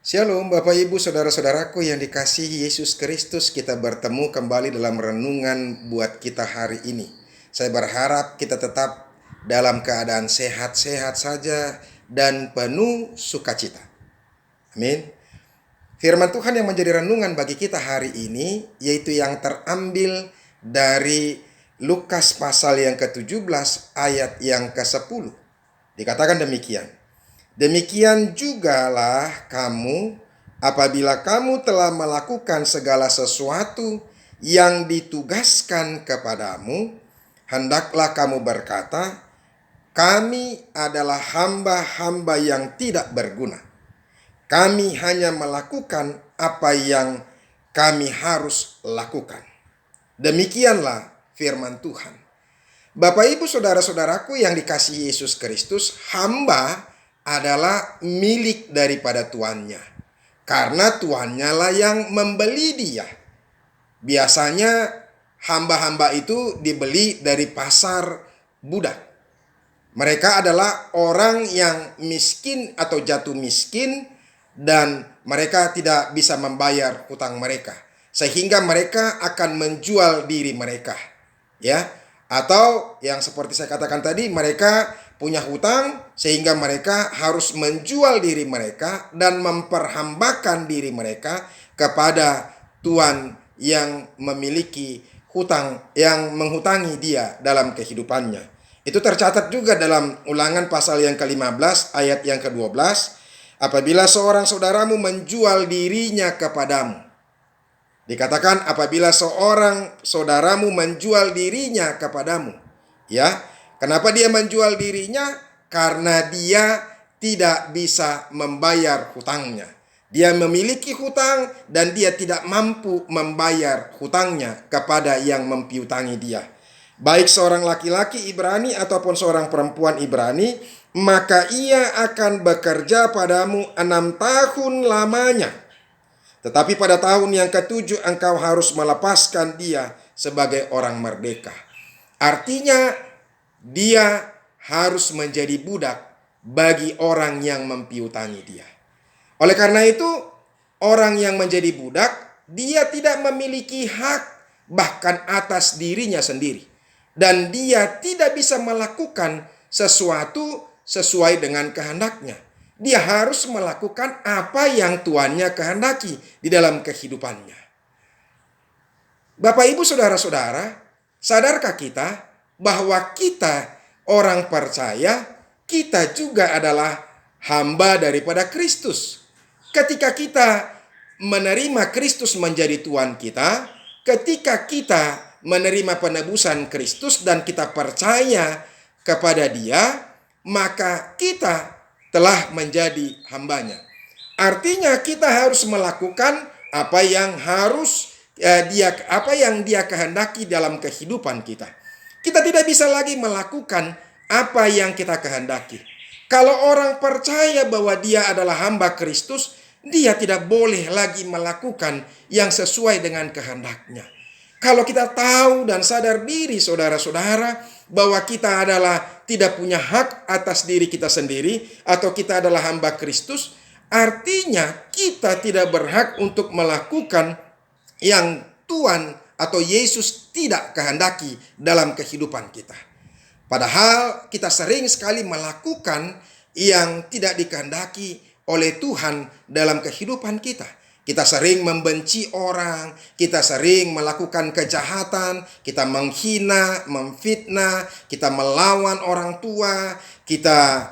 Shalom Bapak Ibu Saudara-saudaraku yang dikasihi Yesus Kristus. Kita bertemu kembali dalam renungan buat kita hari ini. Saya berharap kita tetap dalam keadaan sehat-sehat saja dan penuh sukacita. Amin. Firman Tuhan yang menjadi renungan bagi kita hari ini yaitu yang terambil dari Lukas pasal yang ke-17 ayat yang ke-10. Dikatakan demikian. Demikian jugalah kamu apabila kamu telah melakukan segala sesuatu yang ditugaskan kepadamu, hendaklah kamu berkata, kami adalah hamba-hamba yang tidak berguna. Kami hanya melakukan apa yang kami harus lakukan. Demikianlah firman Tuhan. Bapak Ibu Saudara-saudaraku yang dikasihi Yesus Kristus, hamba adalah milik daripada tuannya. Karena tuannya lah yang membeli dia. Biasanya hamba-hamba itu dibeli dari pasar budak. Mereka adalah orang yang miskin atau jatuh miskin dan mereka tidak bisa membayar hutang mereka. Sehingga mereka akan menjual diri mereka. Ya, atau yang seperti saya katakan tadi, mereka punya hutang sehingga mereka harus menjual diri mereka dan memperhambakan diri mereka kepada tuan yang memiliki hutang, yang menghutangi dia dalam kehidupannya. Itu tercatat juga dalam Ulangan pasal yang ke-15 ayat yang ke-12. Apabila seorang saudaramu menjual dirinya kepadamu. Dikatakan apabila seorang saudaramu menjual dirinya kepadamu. Ya, kenapa dia menjual dirinya? Karena dia tidak bisa membayar hutangnya. Dia memiliki hutang dan dia tidak mampu membayar hutangnya kepada yang mempiutangi dia. Baik seorang laki-laki Ibrani ataupun seorang perempuan Ibrani, maka ia akan bekerja padamu 6 tahun lamanya. Tetapi pada tahun yang ke-7 engkau harus melepaskan dia sebagai orang merdeka. Artinya dia harus menjadi budak bagi orang yang mempiutangi dia. Oleh karena itu, orang yang menjadi budak, dia tidak memiliki hak bahkan atas dirinya sendiri. Dan dia tidak bisa melakukan sesuatu sesuai dengan kehendaknya. Dia harus melakukan apa yang tuannya kehendaki di dalam kehidupannya. Bapak Ibu Saudara-saudara, sadarkah kita bahwa kita orang percaya, kita juga adalah hamba daripada Kristus. Ketika kita menerima Kristus menjadi Tuhan kita, ketika kita menerima penebusan Kristus dan kita percaya kepada Dia, maka kita telah menjadi hambanya. Artinya kita harus melakukan apa yang dia kehendaki dalam kehidupan kita. Kita tidak bisa lagi melakukan apa yang kita kehendaki. Kalau orang percaya bahwa dia adalah hamba Kristus, dia tidak boleh lagi melakukan yang sesuai dengan kehendaknya. Kalau kita tahu dan sadar diri saudara-saudara bahwa kita adalah tidak punya hak atas diri kita sendiri atau kita adalah hamba Kristus, artinya kita tidak berhak untuk melakukan yang Tuhan atau Yesus tidak kehendaki dalam kehidupan kita. Padahal kita sering sekali melakukan yang tidak dikehendaki oleh Tuhan dalam kehidupan kita. Kita sering membenci orang, kita sering melakukan kejahatan, kita menghina, memfitnah, kita melawan orang tua, kita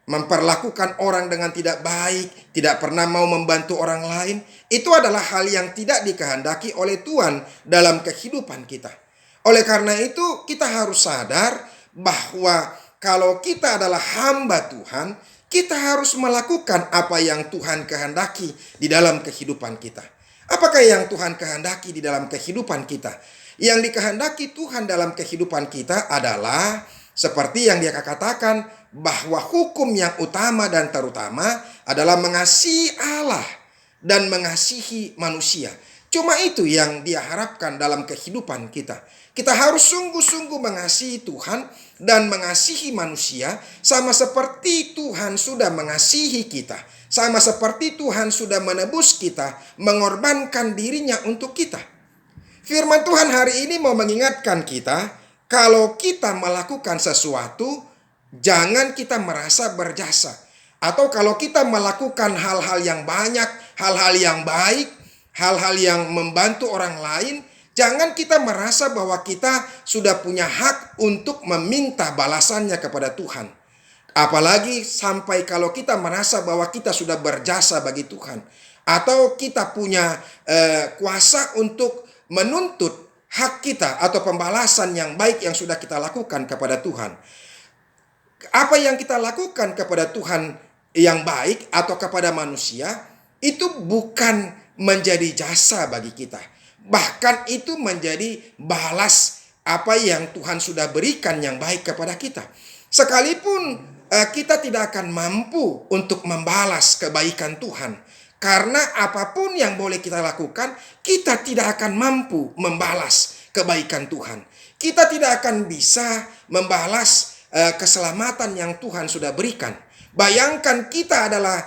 memperlakukan orang dengan tidak baik, tidak pernah mau membantu orang lain. Itu adalah hal yang tidak dikehendaki oleh Tuhan dalam kehidupan kita. Oleh karena itu kita harus sadar bahwa kalau kita adalah hamba Tuhan, kita harus melakukan apa yang Tuhan kehendaki di dalam kehidupan kita. Apakah yang Tuhan kehendaki di dalam kehidupan kita? Yang dikehendaki Tuhan dalam kehidupan kita adalah seperti yang Dia katakan, bahwa hukum yang utama dan terutama adalah mengasihi Allah dan mengasihi manusia. Cuma itu yang Dia harapkan dalam kehidupan kita. Kita harus sungguh-sungguh mengasihi Tuhan dan mengasihi manusia, sama seperti Tuhan sudah mengasihi kita. Sama seperti Tuhan sudah menebus kita, mengorbankan dirinya untuk kita. Firman Tuhan hari ini mau mengingatkan kita, kalau kita melakukan sesuatu, jangan kita merasa berjasa. Atau kalau kita melakukan hal-hal yang banyak, hal-hal yang baik, hal-hal yang membantu orang lain, jangan kita merasa bahwa kita sudah punya hak untuk meminta balasannya kepada Tuhan. Apalagi sampai kalau kita merasa bahwa kita sudah berjasa bagi Tuhan. Atau kita punya kuasa untuk menuntut hak kita atau pembalasan yang baik yang sudah kita lakukan kepada Tuhan. Apa yang kita lakukan kepada Tuhan yang baik atau kepada manusia, itu bukan menjadi jasa bagi kita. Bahkan itu menjadi balas apa yang Tuhan sudah berikan yang baik kepada kita. Sekalipun kita tidak akan mampu untuk membalas kebaikan Tuhan. Karena apapun yang boleh kita lakukan, kita tidak akan mampu membalas kebaikan Tuhan. Kita tidak akan bisa membalas keselamatan yang Tuhan sudah berikan. Bayangkan kita adalah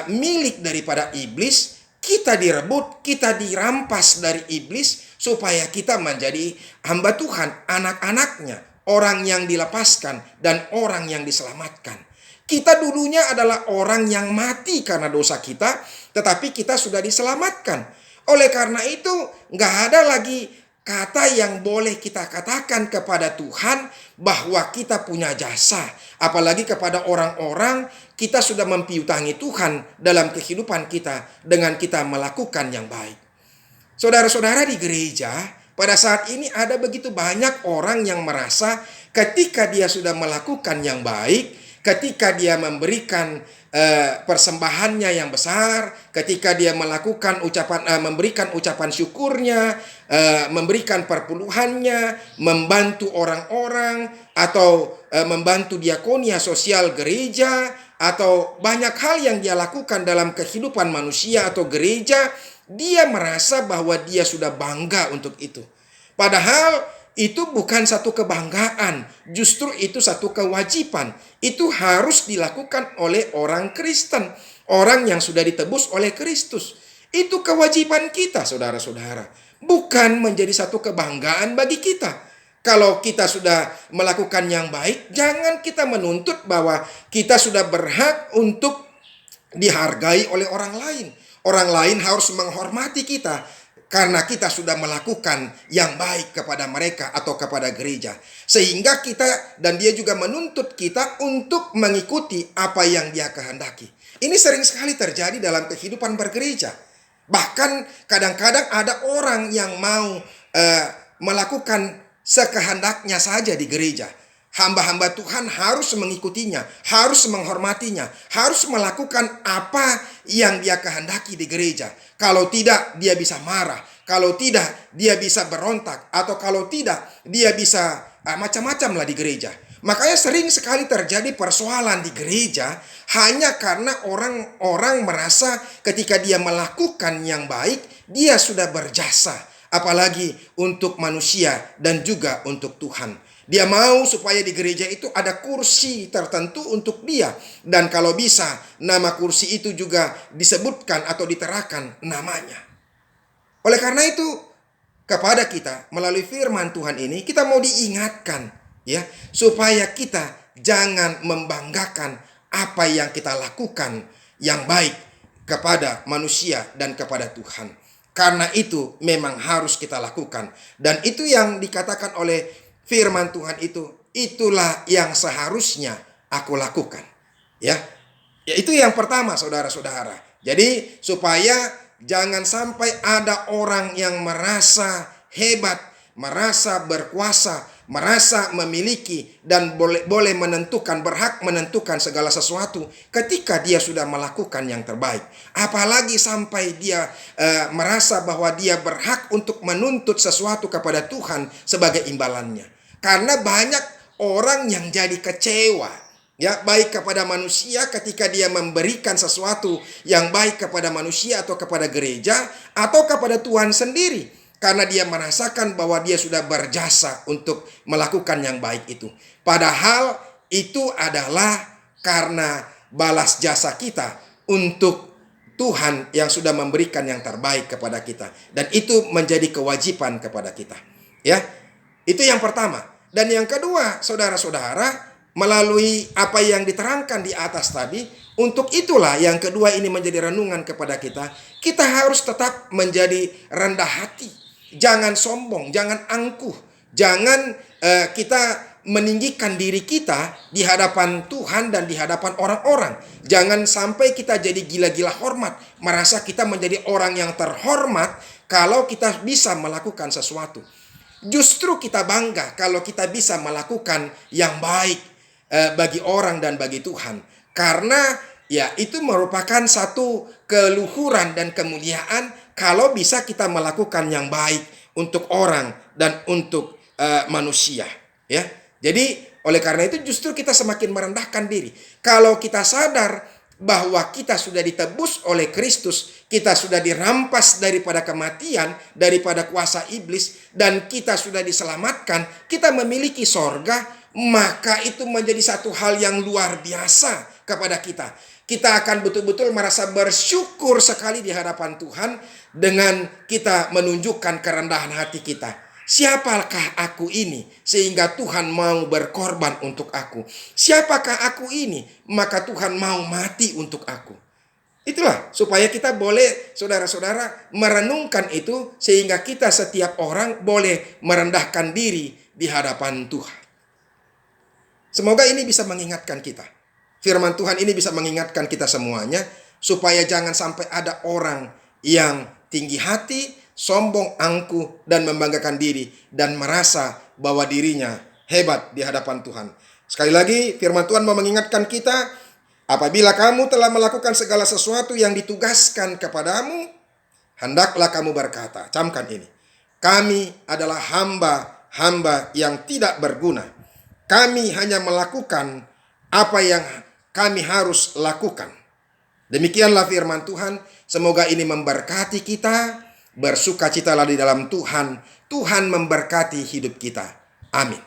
milik daripada iblis. Kita direbut, kita dirampas dari iblis supaya kita menjadi hamba Tuhan, anak-anaknya, orang yang dilepaskan dan orang yang diselamatkan. Kita dulunya adalah orang yang mati karena dosa kita, tetapi kita sudah diselamatkan. Oleh karena itu, nggak ada lagi kata yang boleh kita katakan kepada Tuhan bahwa kita punya jasa. Apalagi kepada orang-orang, kita sudah mempiutangi Tuhan dalam kehidupan kita dengan kita melakukan yang baik. Saudara-saudara di gereja, pada saat ini ada begitu banyak orang yang merasa ketika dia sudah melakukan yang baik, ketika dia memberikan persembahannya yang besar, ketika dia melakukan memberikan ucapan syukurnya, memberikan perpuluhannya, membantu orang-orang, atau membantu diakonia sosial gereja, atau banyak hal yang dia lakukan dalam kehidupan manusia atau gereja, dia merasa bahwa dia sudah bangga untuk itu. Padahal itu bukan satu kebanggaan, justru itu satu kewajiban. Itu harus dilakukan oleh orang Kristen, orang yang sudah ditebus oleh Kristus. Itu kewajiban kita, saudara-saudara, bukan menjadi satu kebanggaan bagi kita. Kalau kita sudah melakukan yang baik, jangan kita menuntut bahwa kita sudah berhak untuk dihargai oleh orang lain. Orang lain harus menghormati kita karena kita sudah melakukan yang baik kepada mereka atau kepada gereja. Sehingga kita dan dia juga menuntut kita untuk mengikuti apa yang dia kehendaki. Ini sering sekali terjadi dalam kehidupan bergereja. Bahkan kadang-kadang ada orang yang mau melakukan sekehendaknya saja di gereja. Hamba-hamba Tuhan harus mengikutinya, harus menghormatinya, harus melakukan apa yang dia kehendaki di gereja. Kalau tidak, dia bisa marah. Kalau tidak, dia bisa berontak. Atau kalau tidak, dia bisa macam-macam lah di gereja. Makanya sering sekali terjadi persoalan di gereja hanya karena orang-orang merasa ketika dia melakukan yang baik, dia sudah berjasa. Apalagi untuk manusia dan juga untuk Tuhan. Dia mau supaya di gereja itu ada kursi tertentu untuk dia. Dan kalau bisa, nama kursi itu juga disebutkan atau diterakan namanya. Oleh karena itu, kepada kita melalui firman Tuhan ini, kita mau diingatkan, ya, supaya kita jangan membanggakan apa yang kita lakukan yang baik kepada manusia dan kepada Tuhan. Karena itu memang harus kita lakukan. Dan itu yang dikatakan oleh firman Tuhan itu, itulah yang seharusnya aku lakukan. Ya, itu yang pertama, saudara-saudara. Jadi supaya jangan sampai ada orang yang merasa hebat, merasa berkuasa, merasa memiliki dan boleh menentukan, berhak menentukan segala sesuatu ketika dia sudah melakukan yang terbaik. Apalagi sampai dia merasa bahwa dia berhak untuk menuntut sesuatu kepada Tuhan sebagai imbalannya. Karena banyak orang yang jadi kecewa Ya, baik kepada manusia ketika dia memberikan sesuatu yang baik kepada manusia atau kepada gereja atau kepada Tuhan sendiri, karena dia merasakan bahwa dia sudah berjasa untuk melakukan yang baik itu. Padahal itu adalah karena balas jasa kita untuk Tuhan yang sudah memberikan yang terbaik kepada kita, dan itu menjadi kewajiban kepada kita. Ya, itu yang pertama. Dan yang kedua, saudara-saudara, melalui apa yang diterangkan di atas tadi, untuk itulah yang kedua ini menjadi renungan kepada kita. Kita harus tetap menjadi rendah hati. Jangan sombong, jangan angkuh. Jangan kita meninggikan diri kita di hadapan Tuhan dan di hadapan orang-orang. Jangan sampai kita jadi gila-gila hormat, merasa kita menjadi orang yang terhormat kalau kita bisa melakukan sesuatu. Justru kita bangga kalau kita bisa melakukan yang baik bagi orang dan bagi Tuhan. Karena ya itu merupakan satu keluhuran dan kemuliaan kalau bisa kita melakukan yang baik untuk orang dan untuk manusia. Ya, jadi oleh karena itu justru kita semakin merendahkan diri. Kalau kita sadar bahwa kita sudah ditebus oleh Kristus, kita sudah dirampas daripada kematian, daripada kuasa iblis, dan kita sudah diselamatkan, kita memiliki sorga, maka itu menjadi satu hal yang luar biasa kepada kita. Kita akan betul-betul merasa bersyukur sekali di hadapan Tuhan dengan kita menunjukkan kerendahan hati kita. Siapakah aku ini sehingga Tuhan mau berkorban untuk aku? Siapakah aku ini maka Tuhan mau mati untuk aku? Itulah supaya kita boleh, saudara-saudara, merenungkan itu sehingga kita setiap orang boleh merendahkan diri di hadapan Tuhan. Semoga ini bisa mengingatkan kita. Firman Tuhan ini bisa mengingatkan kita semuanya supaya jangan sampai ada orang yang tinggi hati, sombong, angkuh, dan membanggakan diri, dan merasa bahwa dirinya hebat di hadapan Tuhan. Sekali lagi, firman Tuhan mau mengingatkan kita, apabila kamu telah melakukan segala sesuatu yang ditugaskan kepadamu, hendaklah kamu berkata, camkan ini, kami adalah hamba-hamba yang tidak berguna. Kami hanya melakukan apa yang kami harus lakukan. Demikianlah firman Tuhan. Semoga ini memberkati kita. Bersukacitalah di dalam Tuhan. Tuhan memberkati hidup kita. Amin.